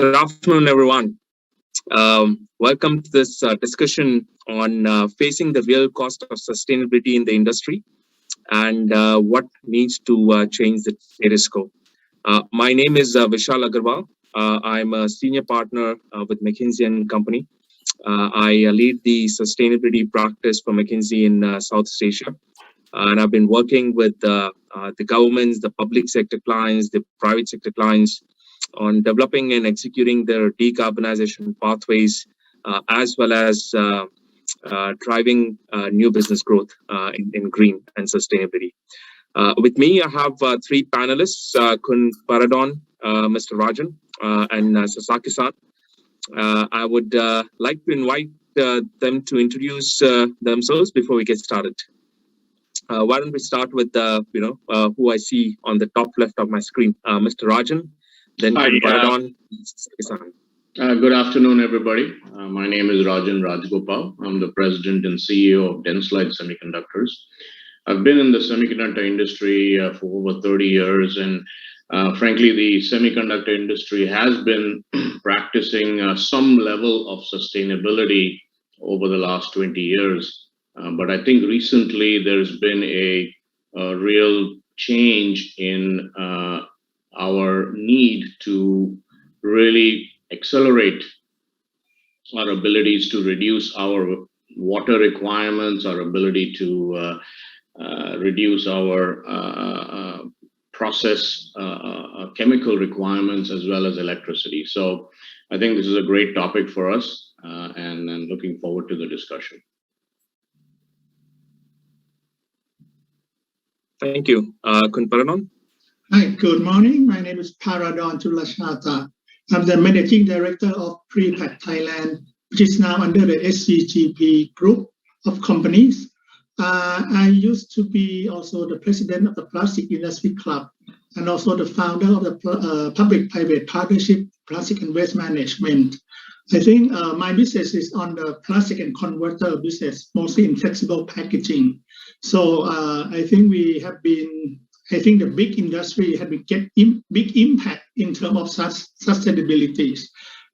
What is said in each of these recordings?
Good afternoon, everyone. Welcome to this discussion on facing the real cost of sustainability in the industry and what needs to change the status quo. My name is Vishal Agarwal. I'm a senior partner with McKinsey & Company. I lead the sustainability practice for McKinsey in Southeast Asia. And I've been working with the governments, the public sector clients, the private sector clients on developing and executing their decarbonization pathways, as well as driving new business growth in green and sustainability. With me, I have three panelists, Kun Paradon, Mr. Rajan, and Sasaki-san. I would like to invite them to introduce themselves before we get started. Why don't we start with who I see on the top left of my screen, Mr. Rajan, then Kun Paradon, Sasaki-san. Good afternoon, everybody. My name is Rajan Rajgopal. I'm the president and CEO of Denslight Semiconductors. I've been in the semiconductor industry for over 30 years, and frankly, the semiconductor industry has been practicing some level of sustainability over the last 20 years. But I think recently there's been a real change in our need to really accelerate our abilities to reduce our water requirements, our ability to reduce our process chemical requirements, as well as electricity. So I think this is a great topic for us, and I'm looking forward to the discussion. Thank you. Kun Paradon? Hi, good morning. My name is Paradon Tulashata. I'm the Managing Director of Prepack Thailand, which is now under the SCGP group of companies. I used to be also the president of the Plastic Industry Club and also the founder of the Public-Private Partnership Plastic and Waste Management. I think my business is on the plastic and converter business, mostly in flexible packaging. So I think we have been, the big industry have been getting big impact in terms of sustainability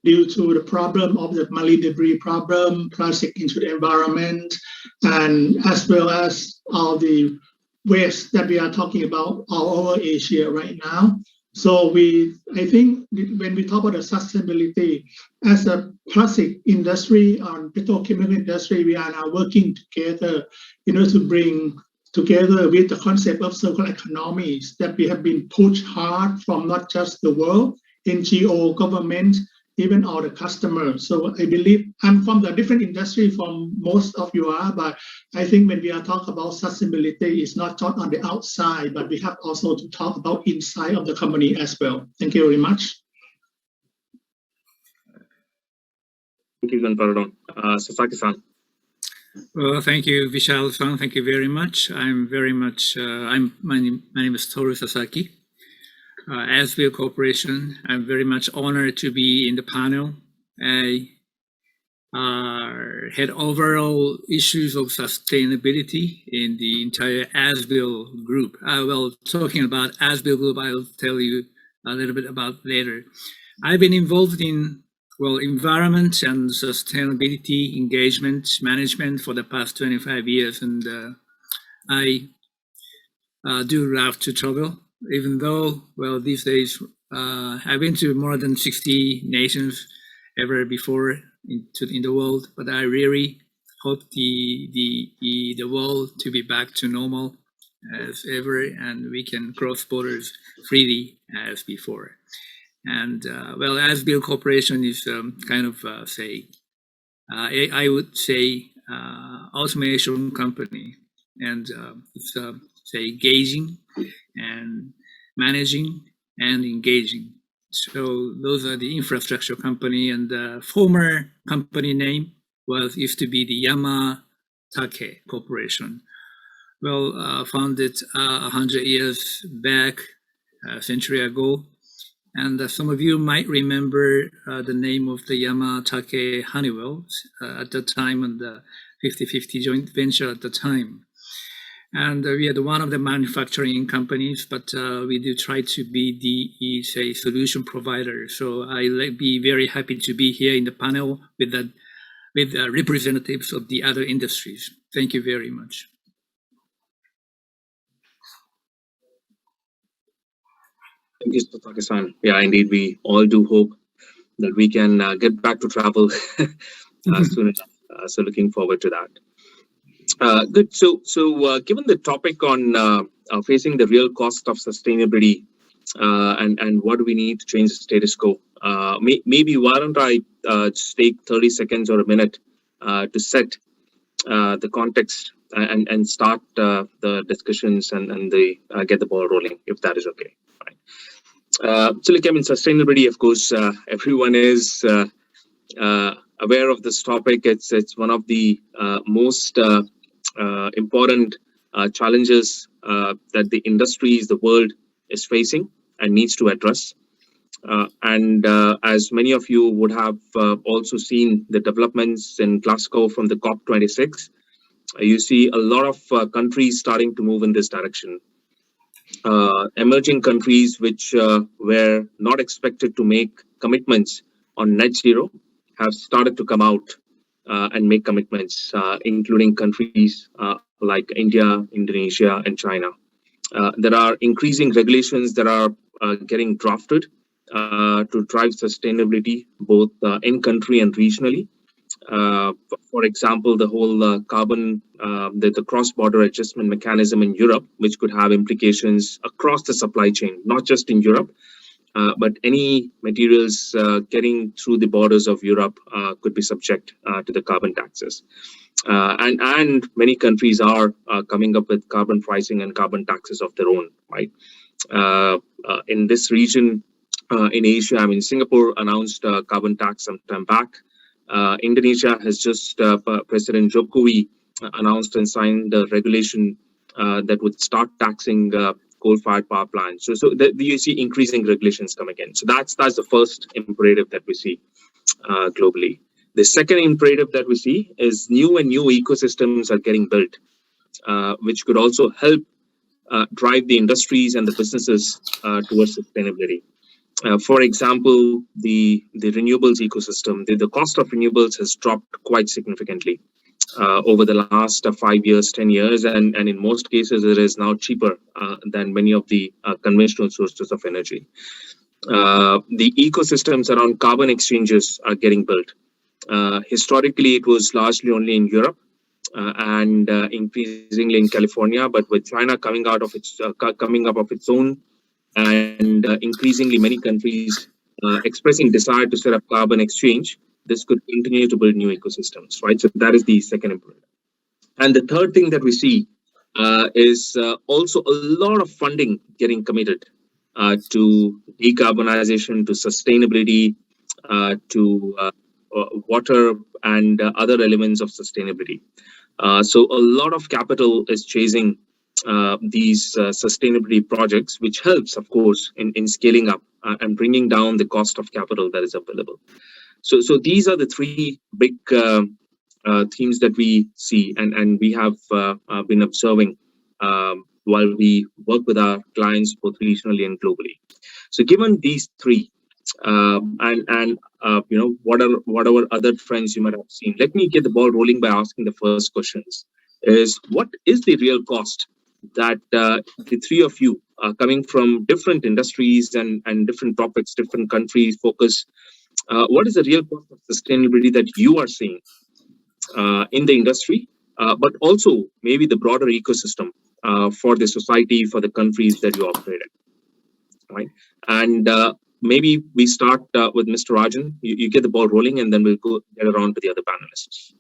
due to the problem of the marine debris problem, plastic into the environment, and as well as all the waste that we are talking about all over Asia right now. So I think when we talk about the sustainability, as a plastic industry and petrochemical industry, we are now working together, to bring together with the concept of circular economies that we have been pushed hard from not just the world, NGO, government, even all the customers. So I believe I'm from the different industry from most of you are, but I think when we are talking about sustainability, it's not just on the outside, but we have also to talk about inside of the company as well. Thank you very much. Thank you, Kun Paradon. Sasaki-san. Well, thank you, Vishal-san. Thank you very much. My name is Toru Sasaki. Asbill Corporation, I'm very much honored to be in the panel. I head overall issues of sustainability in the entire Asbill group. Talking about Asbill group, I'll tell you a little bit about later. I've been involved in environment and sustainability engagement management for the past 25 years, and I do love to travel. Even though, these days, I've been to more than 60 nations ever before in the world, but I really hope the world to be back to normal as ever, and we can cross borders freely as before. And Asbill Corporation is kind of I would say automation company, and it's gauging and managing and engaging. So those are the infrastructure company, and the former company name used to be the Yamatake Corporation. Founded 100 years back, a century ago. And some of you might remember the name of the Yamatake Honeywell at the time, and the 50-50 joint venture at the time. And we are one of the manufacturing companies, but we do try to be the say solution provider. So I'll be very happy to be here in the panel with representatives of the other industries. Thank you very much. Thank you, Satake-san. Yeah, indeed, we all do hope that we can get back to travel soon enough. So looking forward to that. Good. So given the topic on facing the real cost of sustainability and what do we need to change the status quo, maybe why don't I just take 30 seconds or a minute to set the context and start the discussions and get the ball rolling, if that is okay. Right. So like, I mean, sustainability, of course, everyone is aware of this topic. It's one of the most important challenges that the industries, the world is facing and needs to address. And as many of you would have also seen the developments in Glasgow from the COP26, you see a lot of countries starting to move in this direction. Emerging countries which were not expected to make commitments on net zero have started to come out and make commitments, including countries like India, Indonesia, and China. There are increasing regulations that are getting drafted to drive sustainability both in country and regionally. For example, the whole carbon, the cross-border adjustment mechanism in Europe, which could have implications across the supply chain, not just in Europe, but any materials getting through the borders of Europe could be subject to the carbon taxes. And many countries are coming up with carbon pricing and carbon taxes of their own, right? In this region, in Asia, I mean, Singapore announced a carbon tax some time back. Indonesia has just, President Jokowi announced and signed a regulation that would start taxing coal-fired power plants. So you see increasing regulations coming in. So that's the first imperative that we see globally. The second imperative that we see is new ecosystems are getting built, which could also help drive the industries and the businesses towards sustainability. For example, the renewables ecosystem, the cost of renewables has dropped quite significantly over the last 5 years, 10 years, and in most cases it is now cheaper than many of the conventional sources of energy. The ecosystems around carbon exchanges are getting built. Historically, it was largely only in Europe and increasingly in California, but with China coming up of its own, and increasingly many countries expressing desire to set up carbon exchange, this could continue to build new ecosystems, right? So that is the second imperative. And the third thing that we see is also a lot of funding getting committed to decarbonization, to sustainability, to water and other elements of sustainability. So a lot of capital is chasing these sustainability projects, which helps, of course, in scaling up and bringing down the cost of capital that is available. So these are the three big themes that we see and we have been observing while we work with our clients both regionally and globally. So given these three, and you know, whatever other trends you might have seen, let me get the ball rolling by asking the first questions. Is what is the real cost that the three of you coming from different industries and different topics, different countries focus, what is the real cost of sustainability that you are seeing in the industry, but also maybe the broader ecosystem for the society, for the countries that you operate in, right? And maybe we start with Mr. Rajan. You get the ball rolling, and then we'll get around to the other panelists.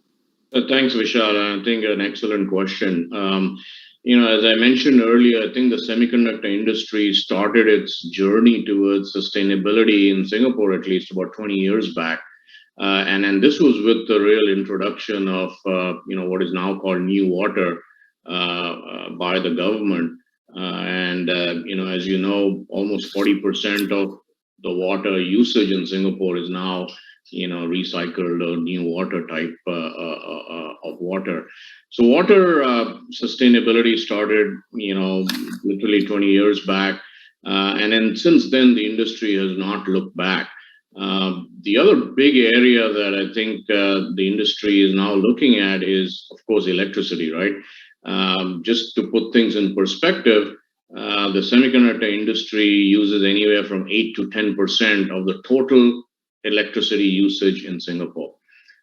Thanks, Vishal. I think an excellent question. You know, as I mentioned earlier, I think the semiconductor industry started its journey towards sustainability in Singapore, at least about 20 years back. And this was with the real introduction of, you know, what is now called new water by the government. You know, as you know, almost 40% of the water usage in Singapore is now recycled or new water type of water. So water sustainability started, literally 20 years back. And then since then, the industry has not looked back. The other big area that I think the industry is now looking at is, of course, electricity, right? Just to put things in perspective, the semiconductor industry uses anywhere from 8 to 10% of the total electricity usage in Singapore.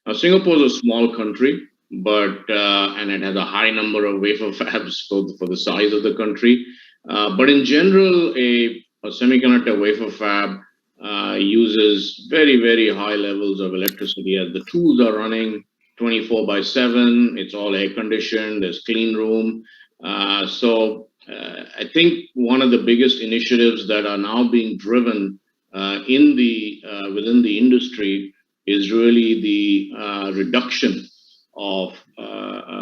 Now, Singapore is a small country, but and it has a high number of wafer fabs for the size of the country. But in general, a semiconductor wafer fab uses very, very high levels of electricity as the tools are running 24/7. It's all air conditioned. There's clean room. So I think one of the biggest initiatives that are now being driven within the industry is really the reduction of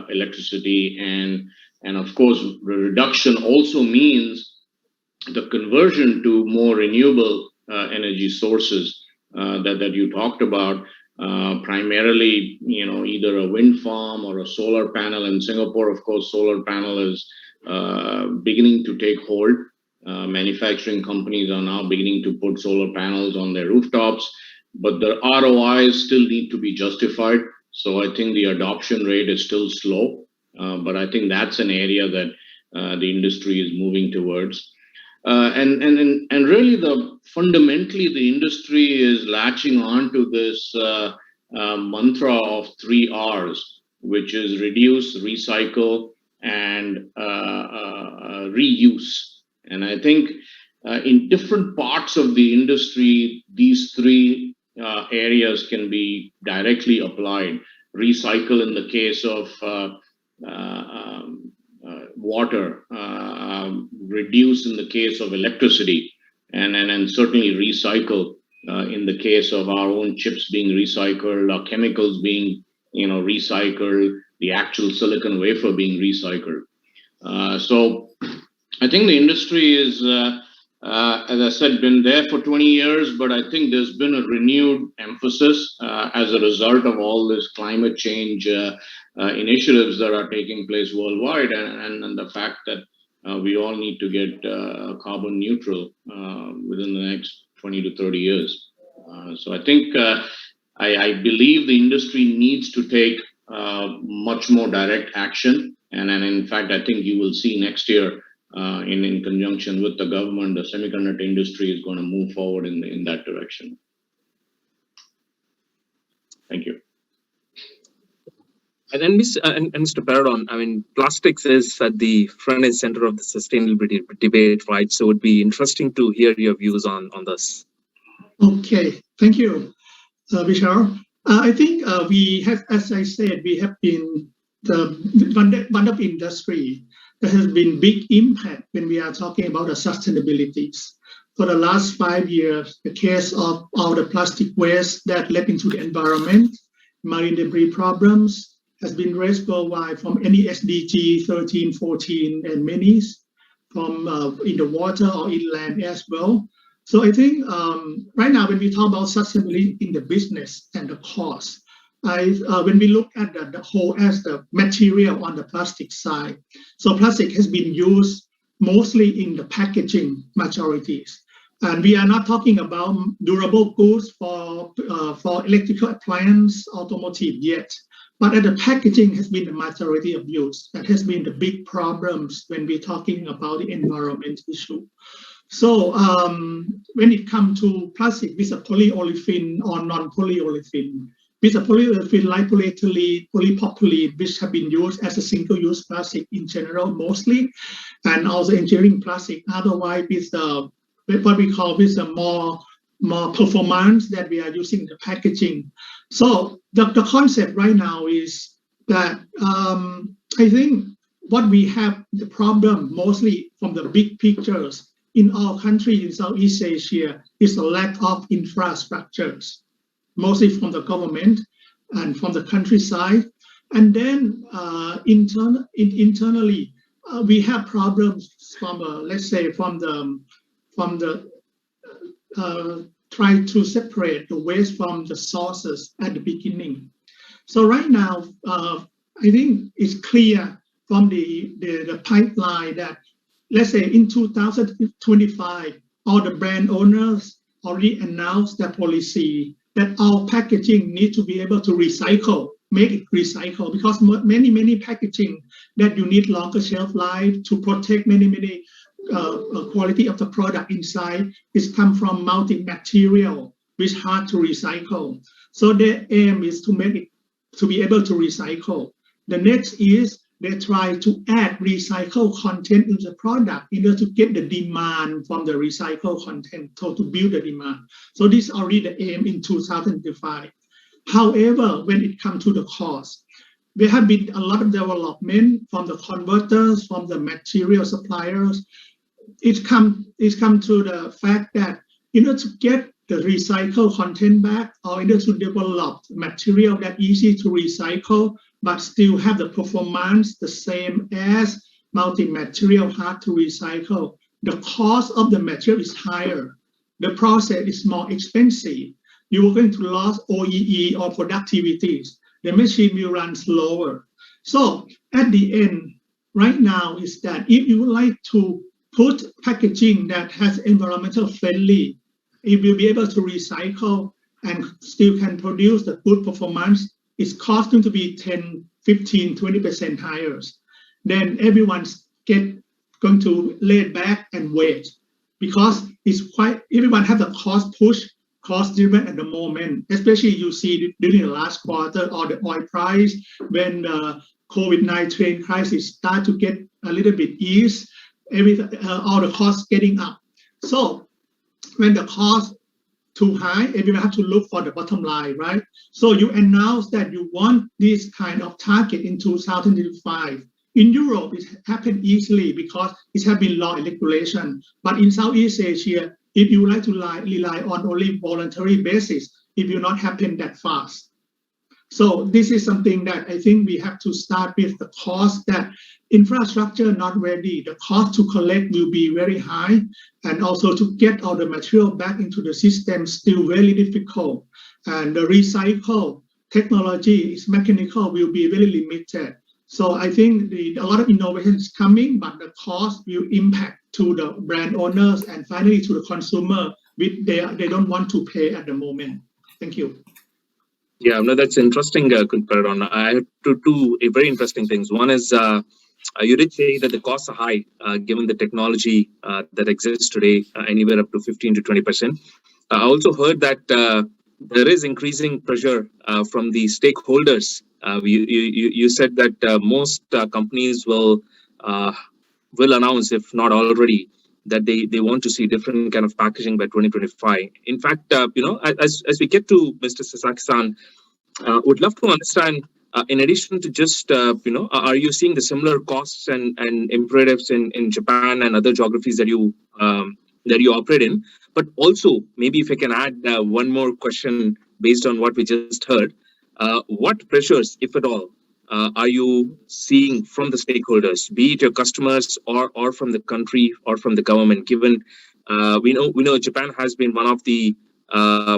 electricity, and of course, the reduction also means the conversion to more renewable energy sources that you talked about. Primarily, either a wind farm or a solar panel. In Singapore, of course, solar panel is beginning to take hold. Manufacturing companies are now beginning to put solar panels on their rooftops, but the ROIs still need to be justified. So I think the adoption rate is still slow, but I think that's an area that the industry is moving towards. And really, fundamentally, the industry is latching on to this mantra of 3 R's, which is reduce, recycle, and reuse. And I think in different parts of the industry, these 3 areas can be directly applied. Recycle in the case of water, reduce in the case of electricity, and certainly recycle in the case of our own chips being recycled, our chemicals being recycled, the actual silicon wafer being recycled. So I think the industry is, as I said, been there for 20 years, but I think there's been a renewed emphasis as a result of all this climate change initiatives that are taking place worldwide, and the fact that we all need to get carbon neutral within the next 20 to 30 years. So I think I believe the industry needs to take much more direct action, and in fact, I think you will see next year in conjunction with the government, the semiconductor industry is going to move forward in that direction. Thank you. And then, Mr. Paradon, I mean, plastics is at the front and center of the sustainability debate, right? So it would be interesting to hear your views on this. Okay, thank you, Vishal. I think we have, as I said, we have been one of industry that has been big impact when we are talking about the sustainabilities. For the last 5 years, the case of all the plastic waste that led into the environment, marine debris problems, has been raised worldwide from any SDG 13, 14, and many from in the water or inland as well. So I think right now when we talk about sustainability in the business and the cost, when we look at the whole as the material on the plastic side, so plastic has been used mostly in the packaging majorities. And we are not talking about durable goods for electrical appliance, automotive yet. But the packaging has been the majority of use. That has been the big problems when we're talking about the environment issue. So when it comes to plastic with a polyolefin or non-polyolefin, with a polyolefin like polyethylene, polypropylene, which have been used as a single-use plastic in general mostly, and also engineering plastic. Otherwise, with what we call with a more performance that we are using the packaging. So the concept right now is that I think what we have the problem mostly from the big pictures in our country in Southeast Asia is the lack of infrastructures, mostly from the government and from the countryside. And then internally, we have problems from let's say from the try to separate the waste from the sources at the beginning. So right now, I think it's clear from the pipeline that, let's say in 2025, all the brand owners already announced their policy that all packaging need to be able to recycle, make it recycle, because many packaging that you need longer shelf life to protect many quality of the product inside is come from multi-material, which is hard to recycle. So their aim is to make it to be able to recycle. The next is they try to add recycled content into the product in order to get the demand from the recycled content, so to build the demand. So this is already the aim in 2025. However, when it comes to the cost, there have been a lot of development from the converters, from the material suppliers. It's come to the fact that in order to get the recycled content back, or in order to develop material that easy to recycle, but still have the performance the same as multi-material hard to recycle, the cost of the material is higher. The process is more expensive. You are going to lose OEE or productivities. The machine will run slower. So at the end, right now is that if you would like to put packaging that has environmental friendly, it will be able to recycle and still can produce the good performance, it's costing to be 10, 15, 20% higher. Then everyone's going to lay back and wait, because it's quite, everyone has a cost push, cost driven at the moment, especially you see during the last quarter or the oil price, when the COVID-19 crisis start to get a little bit eased, all the costs getting up. So when the cost too high, everyone have to look for the bottom line, right? So you announce that you want this kind of target in 2025. In Europe, it happened easily because it has been law and regulation. But in Southeast Asia, if you like to rely on only voluntary basis, it will not happen that fast. So this is something that I think we have to start with the cost that infrastructure not ready. The cost to collect will be very high, and also to get all the material back into the system still very difficult. And the recycle technology is mechanical will be very limited. So I think a lot of innovation is coming, but the cost will impact to the brand owners and finally to the consumer, which they don't want to pay at the moment. Thank you. Yeah, no, that's interesting, Paradon. I have two very interesting things. One is you did say that the costs are high, given the technology that exists today, anywhere up to 15 to 20%. I also heard that there is increasing pressure from the stakeholders. You said that most companies will announce, if not already, that they want to see different kind of packaging by 2025. In fact, as we get to Mr. Sasaki-san, would love to understand, in addition to just, are you seeing the similar costs and imperatives in Japan and other geographies that you operate in? But also, maybe if I can add one more question based on what we just heard, what pressures, if at all, are you seeing from the stakeholders, be it your customers or from the country or from the government? Given we know Japan has been one of the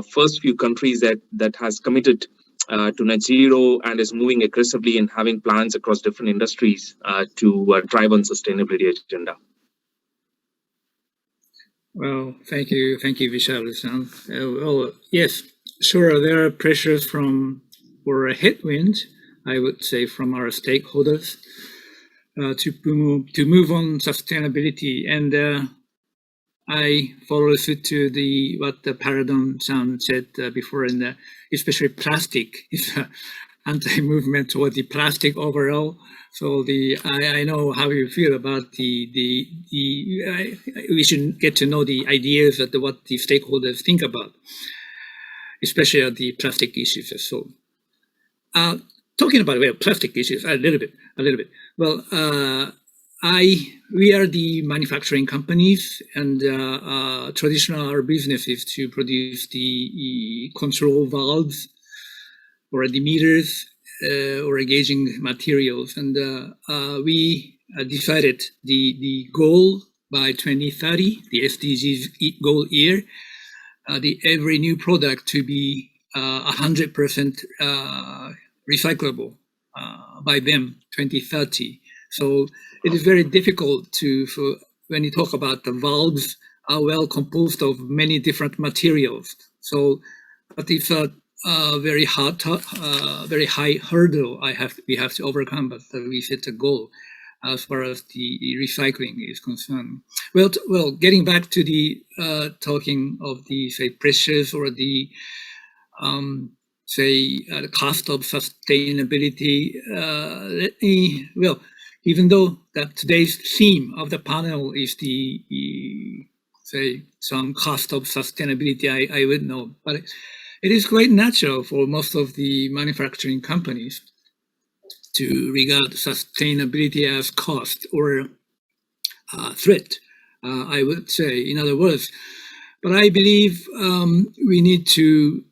first few countries that has committed to net zero and is moving aggressively and having plans across different industries to drive on sustainability agenda. Well, thank you, Vishal-san. Well, yes, sure, there are pressures or a headwind, I would say, from our stakeholders to move on sustainability, and I follow suit to what the Paradon-san said before, and especially plastic is anti-movement toward the plastic overall. So I know how you feel about we should get to know the ideas of what the stakeholders think about, especially the plastic issues. So, talking about plastic issues a little bit. Well, we are the manufacturing companies, and traditional our business is to produce the control valves or the meters or gauging materials, and we decided the goal by 2030, the SDGs goal year, every new product to be 100% recyclable by them 2030. So it is very difficult when you talk about the valves are well composed of many different materials. So, but it's a very very high hurdle we have to overcome, but we set a goal as far as the recycling is concerned. Well, getting back to the talking of the, say, pressures or the the cost of sustainability. Even though that today's theme of the panel is some cost of sustainability, I would know, but it is quite natural for most of the manufacturing companies to regard sustainability as cost or threat, I would say, in other words. But I believe we need to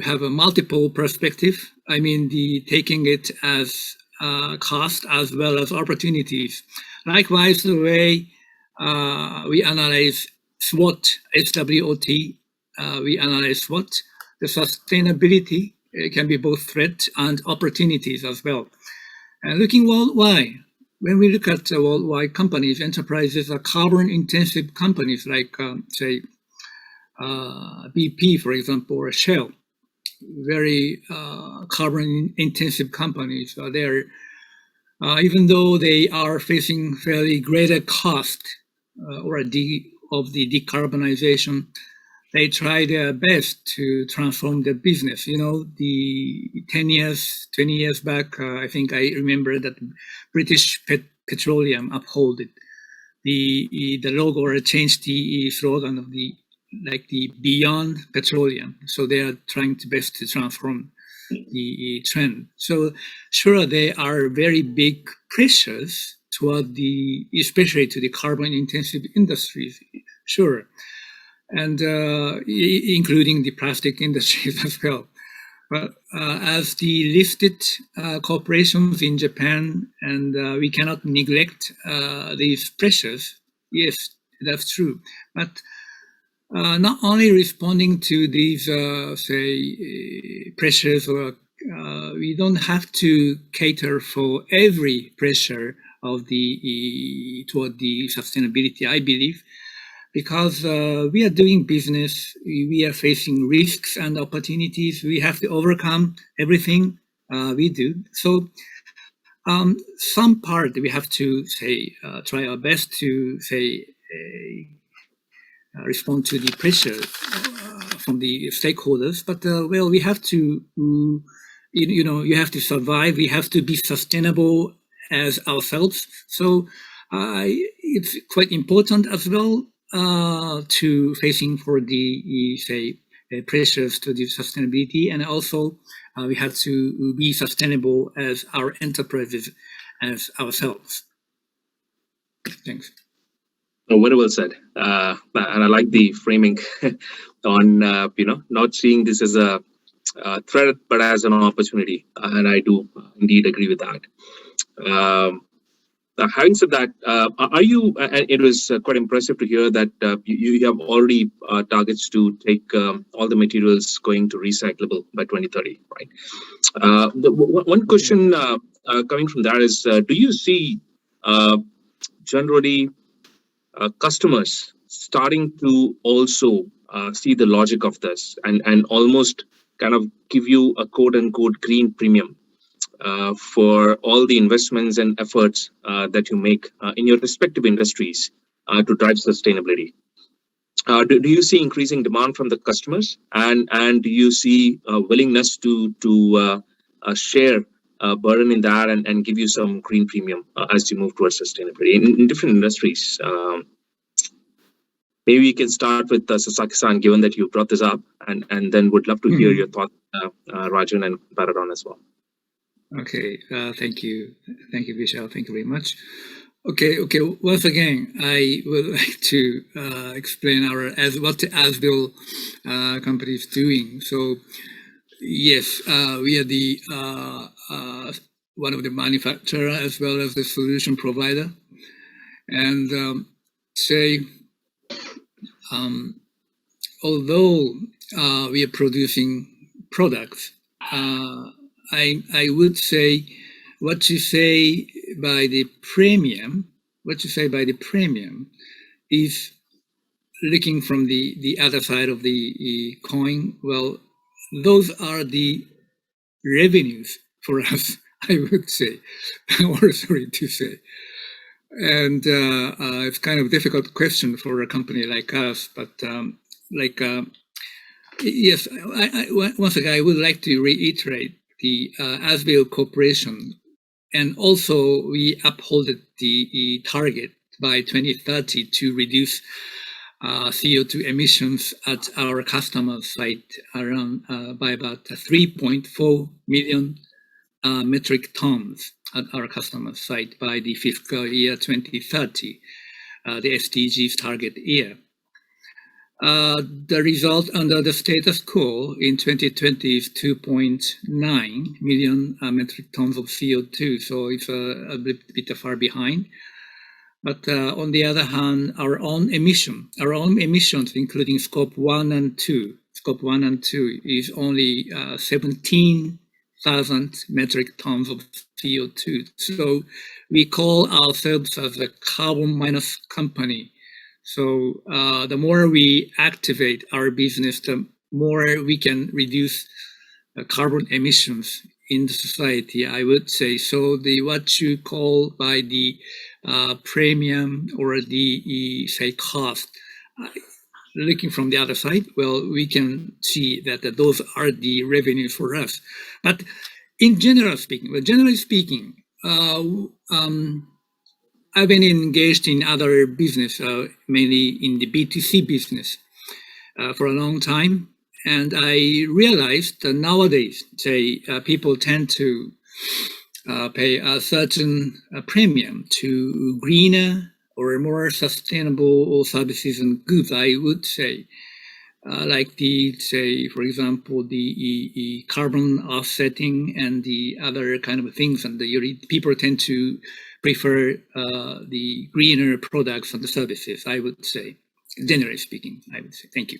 have a multiple perspective. I mean, taking it as cost as well as opportunities. Likewise, the way we analyze SWOT, SWOT, we analyze SWOT, the sustainability can be both threat and opportunities as well. And looking worldwide, when we look at worldwide companies, enterprises are carbon-intensive companies like, say, BP, for example, or Shell, very carbon-intensive companies are there. Even though they are facing fairly greater cost of the decarbonization, they try their best to transform their business. The 20 years back, I think I remember that British Petroleum uphold it. The logo or changed the slogan of the beyond petroleum. So they are trying to best to transform the trend. So sure, there are very big pressures toward especially to the carbon intensive industries. Sure. And including the plastic industries as well. But as the listed corporations in Japan, and we cannot neglect these pressures. Yes, that's true. But not only responding to these, pressures, or we don't have to cater for every pressure of toward the sustainability, I believe. Because we are doing business, we are facing risks and opportunities. We have to overcome everything we do. So some part we have to try our best to respond to the pressure from the stakeholders. But we have to, you have to survive. We have to be sustainable as ourselves. So it's quite important as well. To facing for the pressures to the sustainability, and also we have to be sustainable as our enterprises, as ourselves. Thanks. Very well said, and I like the framing on not seeing this as a threat but as an opportunity, and I do indeed agree with that. Having said that, are you? It was quite impressive to hear that you have already targets to take all the materials going to recyclable by 2030, right? One question coming from that is, do you see generally customers starting to also see the logic of this and almost kind of give you a quote-unquote green premium for all the investments and efforts that you make in your respective industries to drive sustainability? Do you see increasing demand from the customers, and do you see willingness to share burden in that and give you some green premium as you move towards sustainability in different industries? Maybe we can start with Sasaki-san, given that you brought this up, and then would love to hear your thoughts, Rajan and Paradon as well. Okay, thank you, Vishal. Thank you very much. Okay. Once again, I would like to explain what the Asbill company is doing. So, yes, we are the one of the manufacturer as well as the solution provider, and although we are producing products, I would say what you say by the premium is looking from the other side of the coin. Well, those are the revenues for us, I would say, or sorry to say. And it's kind of difficult question for a company like us, but yes, once again, I would like to reiterate the Asbill Corporation, and also we uphold the target by 2030 to reduce CO2 emissions at our customer site around by about 3.4 million metric tons at our customer site by the fiscal year 2030, the SDGs target year. The result under the status quo in 2020 is 2.9 million metric tons of CO2, so it's a bit far behind. But on the other hand, our own emissions, including scope 1 and 2, is only 17,000 metric tons of CO2. So we call ourselves as a carbon minus company. So the more we activate our business, the more we can reduce carbon emissions in the society, I would say. So the what you call by the premium or the say cost, looking from the other side, well, we can see that those are the revenues for us. But in generally speaking, I've been engaged in other business, mainly in the B2C business, for a long time. And I realized that nowadays, say, people tend to pay a certain premium to greener or more sustainable services and goods, I would say. Like for example, the carbon offsetting and the other kind of things. And people tend to prefer the greener products and the services, I would say. Generally speaking, I would say. Thank you.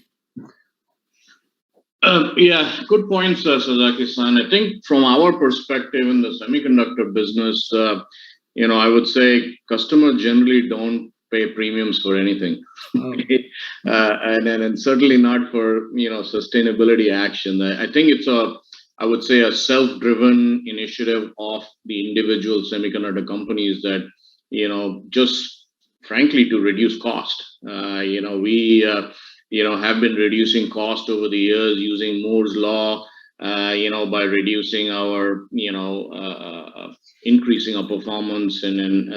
Yeah, good points, Sasaki-san. I think from our perspective in the semiconductor business, I would say customers generally don't pay premiums for anything, and certainly not for sustainability action. I think it's I would say a self-driven initiative of the individual semiconductor companies that just frankly to reduce cost. We have been reducing cost over the years using Moore's law, by reducing our, increasing our performance and then,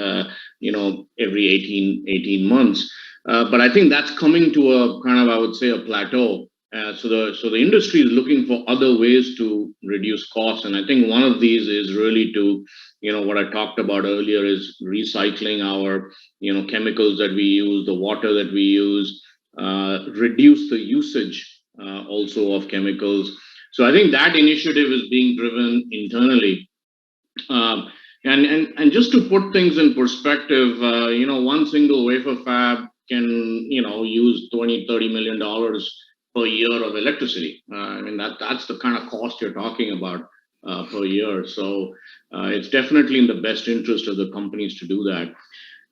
every 18 months. But I think that's coming to a kind of, I would say, a plateau. So the industry is looking for other ways to reduce costs. And I think one of these is really to, what I talked about earlier is recycling our, chemicals that we use, the water that we use, reduce the usage also of chemicals. So I think that initiative is being driven internally. And just to put things in perspective, one single wafer fab can, use $20-30 million per year of electricity. I mean, that's the kind of cost you're talking about per year. So it's definitely in the best interest of the companies to do that.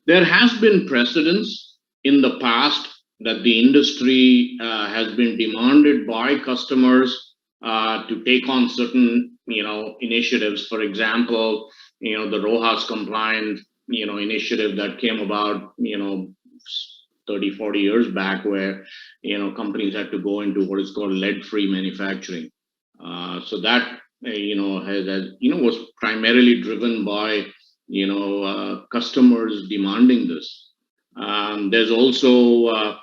There has been precedence in the past that the industry has been demanded by customers to take on certain, initiatives. For example, the RoHS compliant, initiative that came about, 30-40 years back, where companies had to go into what is called lead-free manufacturing. So that was primarily driven by customers demanding this. There's also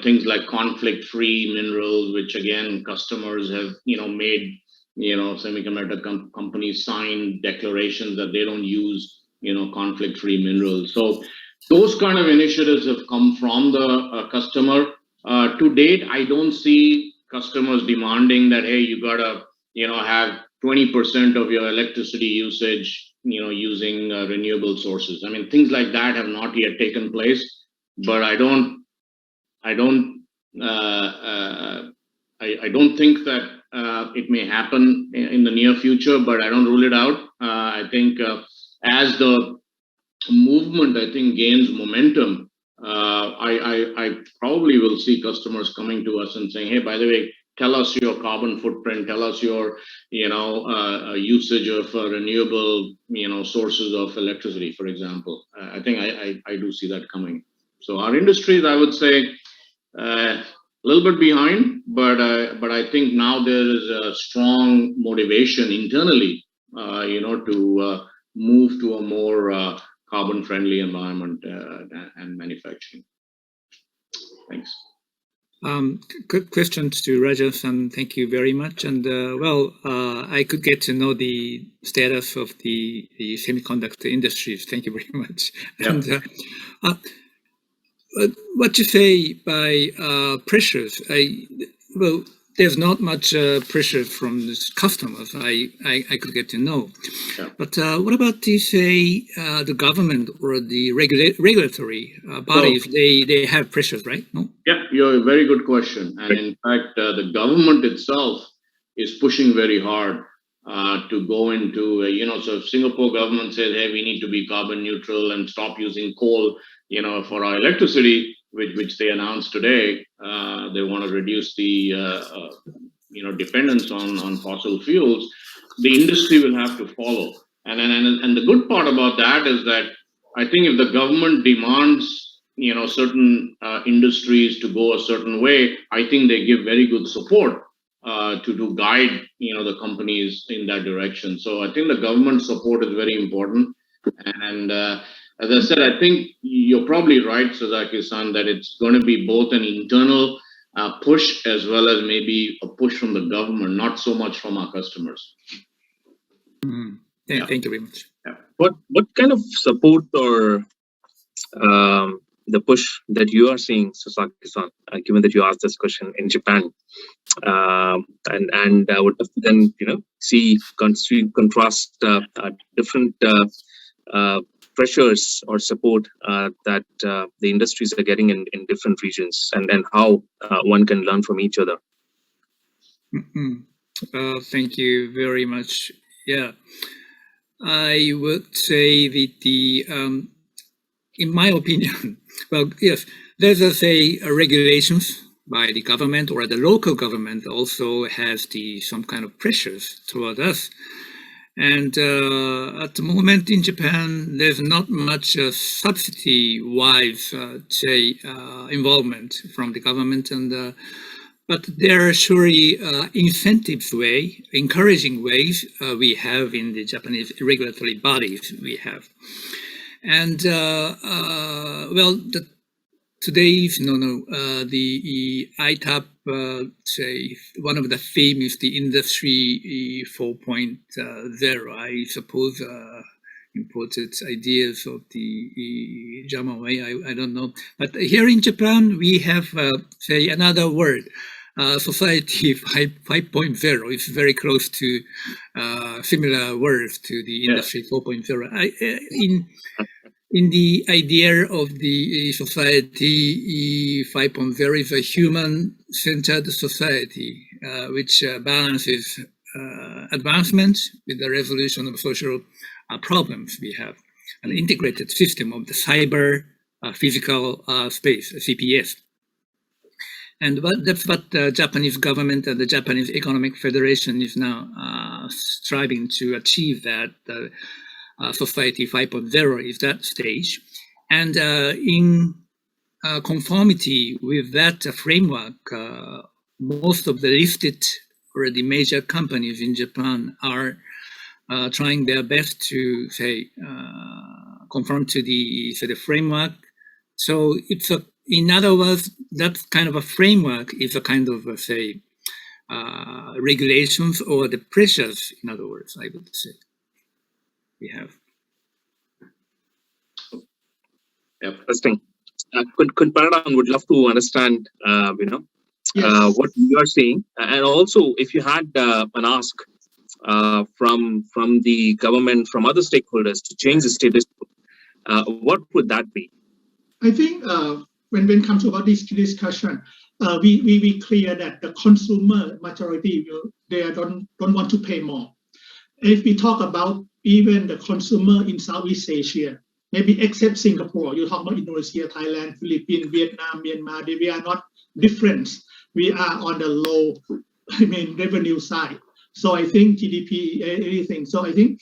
things like conflict-free minerals, which again customers have made semiconductor companies sign declarations that they don't use conflict-free minerals. So those kind of initiatives have come from the customer. To date, I don't see customers demanding that, hey, you gotta have 20% of your electricity usage using renewable sources. I mean, things like that have not yet taken place, but I don't I don't think that it may happen in the near future, but I don't rule it out. I think as the movement, I think, gains momentum, I probably will see customers coming to us and saying, hey, by the way, tell us your carbon footprint, tell us your, usage of renewable, sources of electricity, for example. I think I do see that coming. So our industries, I would say, a little bit behind, but I think now there is a strong motivation internally, to move to a more carbon-friendly environment and manufacturing. Thanks. Good questions to Rajan, thank you very much. And I could get to know the status of the semiconductor industries. Thank you very much. Yeah. And what you say by pressures? There's not much pressure from the customers. I could get to know. Yeah. But what about the government or the regulatory bodies? They have pressures, right? No? Yeah, you're a very good question. And in fact, the government itself is pushing very hard to go into, so if Singapore government says, hey, we need to be carbon neutral and stop using coal, for our electricity, which they announced today, they want to reduce the, dependence on fossil fuels. The industry will have to follow. And the good part about that is that I think if the government demands, certain industries to go a certain way, I think they give very good support to guide, the companies in that direction. So I think the government support is very important. And as I said, I think you're probably right, Sasaki-san, that it's going to be both an internal push as well as maybe a push from the government, not so much from our customers. Mm-hmm. Yeah. Thank you very much. Yeah. What kind of support or the push that you are seeing, Sasaki-san, given that you asked this question in Japan, and I would then contrast different pressures or support that the industries are getting in different regions, and how one can learn from each other. Mm-hmm. Thank you very much. Yeah, I would say that in my opinion, well, yes, there's regulations by the government, or the local government also has some kind of pressures toward us. And at the moment in Japan, there's not much subsidy-wise, involvement from the government, but there are surely incentives encouraging ways we have in the Japanese regulatory bodies we have. And the ITAP, one of the themes is the industry 4.0. I suppose imported ideas of the German way. I don't know, but here in Japan we have another word. Society 5.0 is very close to similar words to the industry 4.0. In the idea of the society 5.0 is a human-centered society, which balances advancement with the resolution of social problems we have, an integrated system of the cyber physical space, CPS. And that's what the Japanese government and the Japanese Economic Federation is now striving to achieve, that Society 5.0 is that stage. And in conformity with that framework, most of the listed or the major companies in Japan are trying their best to conform to the framework. So it's in other words, that kind of a framework is a kind of regulations or the pressures. In other words, I would say we have. Interesting. Could Paradan would love to understand, Yes. what you are seeing, and also if you had an ask from the government, from other stakeholders to change the status, what would that be? I think when it comes to about this discussion, we clear that the consumer majority don't want to pay more. If we talk about even the consumer in Southeast Asia, maybe except Singapore, you talk about Indonesia, Thailand, Philippines, Vietnam, Myanmar, we are not different. We are on the low, revenue side. So I think GDP, everything. So I think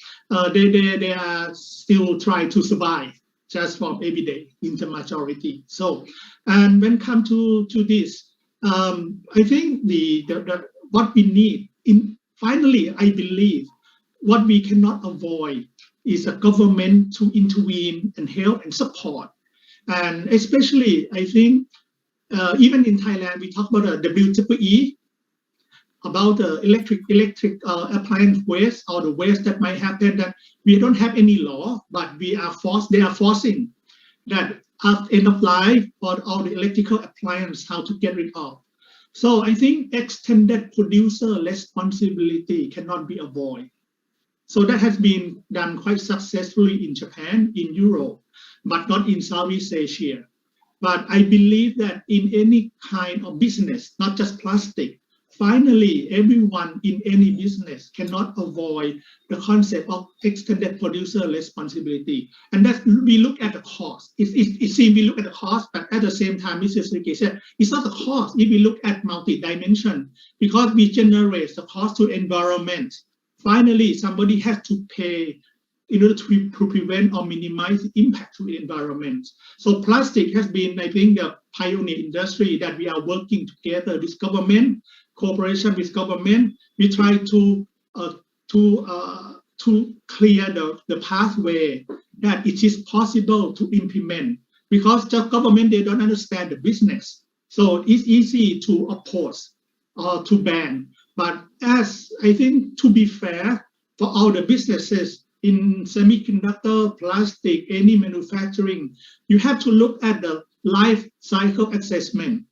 they are still trying to survive just from every day in the majority. So, and when come to this, I think the what we need finally, I believe what we cannot avoid is a government to intervene and help and support. And especially, I think, even in Thailand, we talk about the WEEE, about the electric appliance waste or the waste that might happen, that we don't have any law, but they are forcing that at end of life for all the electrical appliance, how to get rid of. So I think extended producer responsibility cannot be avoided. So that has been done quite successfully in Japan, in Europe, but not in Southeast Asia. But I believe that in any kind of business, not just plastic, finally, everyone in any business cannot avoid the concept of extended producer responsibility. And that we look at the cost. It seems we look at the cost, but at the same time, Mr. Sriki said, it's not the cost if we look at multi-dimension, because we generate the cost to environment. Finally, somebody has to pay in order to prevent or minimize the impact to the environment. So plastic has been, I think, the pioneer industry that we are working together with government, cooperation with government. We try to clear the pathway that it is possible to implement, because the government, they don't understand the business. So it's easy to oppose or to ban. But as I think, to be fair, for all the businesses in semiconductor, plastic, any manufacturing, you have to look at the life cycle assessment.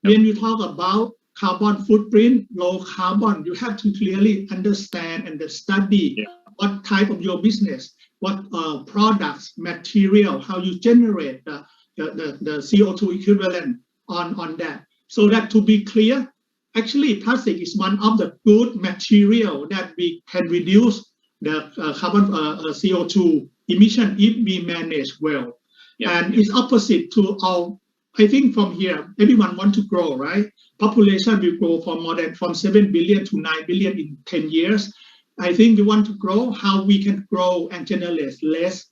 When you talk about carbon footprint, low carbon, you have to clearly understand and study what type of your business, what products, material, how you generate the CO2 equivalent on that. So that, to be clear, actually plastic is one of the good material that we can reduce the carbon CO2 emission if we manage well. And it's opposite to our, I think from here, everyone wants to grow, right? Population will grow from 7 billion to 9 billion in 10 years. I think we want to grow, how we can grow and generate less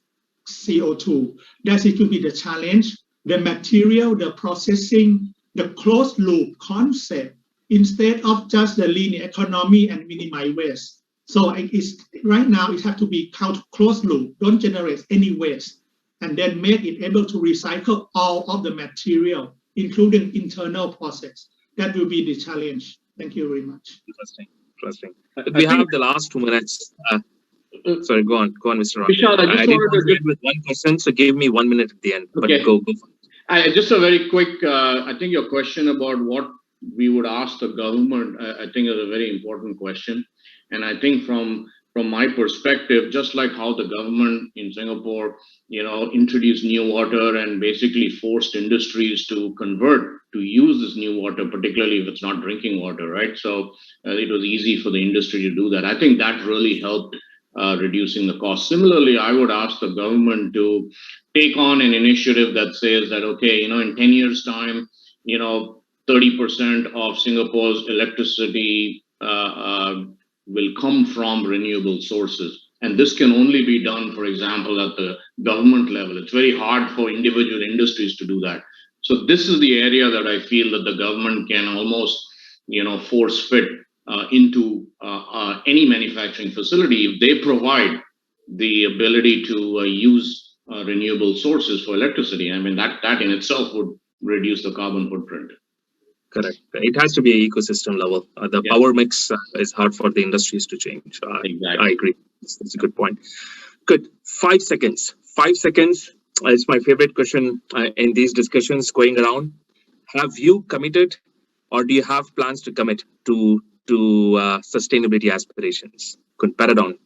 CO2. That it will be the challenge, the material, the processing, the closed loop concept, instead of just the linear economy and minimize waste. So right now it has to be closed loop, don't generate any waste, and then make it able to recycle all of the material, including internal process. That will be the challenge. Thank you very much. Interesting. We have the last 2 minutes. Sorry, go on, Mr. Ram. Vishal, I just wanted to end with one question, so give me 1 minute at the end. Okay. But go for it. Just a very quick, I think your question about what we would ask the government, I think is a very important question. And I think from my perspective, just like how the government in Singapore, introduced new water and basically forced industries to convert to use this new water, particularly if it's not drinking water, right? So it was easy for the industry to do that. I think that really helped reducing the cost. Similarly, I would ask the government to take on an initiative that says that, okay, in 10 years' time, 30% of Singapore's electricity will come from renewable sources. And this can only be done, for example, at the government level. It's very hard for individual industries to do that. So this is the area that I feel that the government can almost, force fit into any manufacturing facility if they provide the ability to use renewable sources for electricity. I mean, that in itself would reduce the carbon footprint. Correct. It has to be an ecosystem level. The power mix is hard for the industries to change. Exactly. I agree. That's a good point. Good. 5 seconds. 5 seconds is my favorite question in these discussions going around. Have you committed, or do you have plans to commit to sustainability aspirations? Paradon.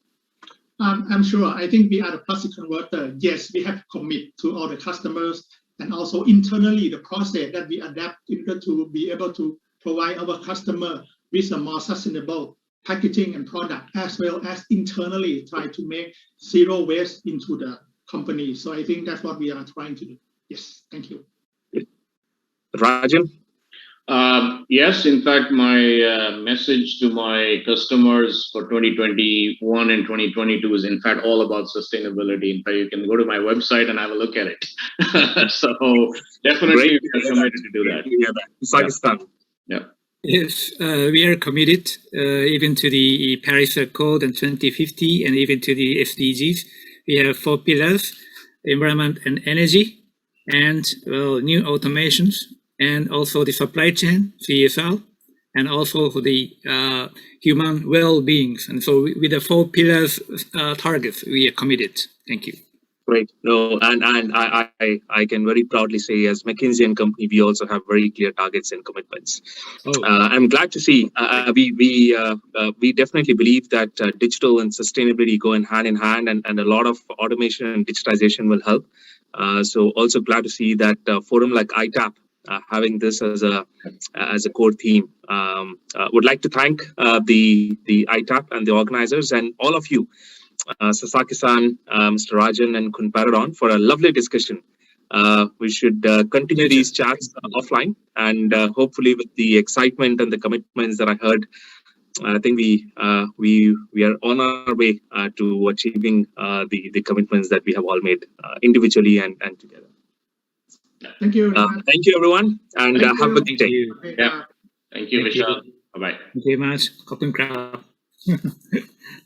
I'm sure. I think we are the plastic converter. Yes, we have to commit to all the customers and also internally the process that we adapt in order to be able to provide our customer with a more sustainable packaging and product, as well as internally try to make zero waste into the company. So I think that's what we are trying to do. Yes, thank you. Rajan? Yes, in fact, my message to my customers for 2021 and 2022 is in fact all about sustainability. In fact, you can go to my website and have a look at it. So definitely we are committed to do that. Pakistan. Yeah. Yes, we are committed even to the Paris Accord and 2050 and even to the SDGs. We have 4 pillars: environment and energy, and new automations, and also the supply chain, CSR, and also for the human well-beings. And so with the 4 pillars targets, we are committed. Thank you. Great. No, and I can very proudly say, as McKinsey and Company, we also have very clear targets and commitments. I'm glad to see we definitely believe that digital and sustainability go in hand, and a lot of automation and digitization will help. So also glad to see that forum like ITAP having this as a core theme. Would like to thank the ITAP and the organizers and all of you, Sasaki-san, Mr. Rajan, and Kun Paradon, for a lovely discussion. We should continue these chats offline, and hopefully with the excitement and the commitments that I heard, I think we are on our way to achieving the commitments that we have all made individually and together. Thank you. Thank you, everyone, and have a good day. Yeah. Thank you, Michelle. Bye-bye. Thank you very much.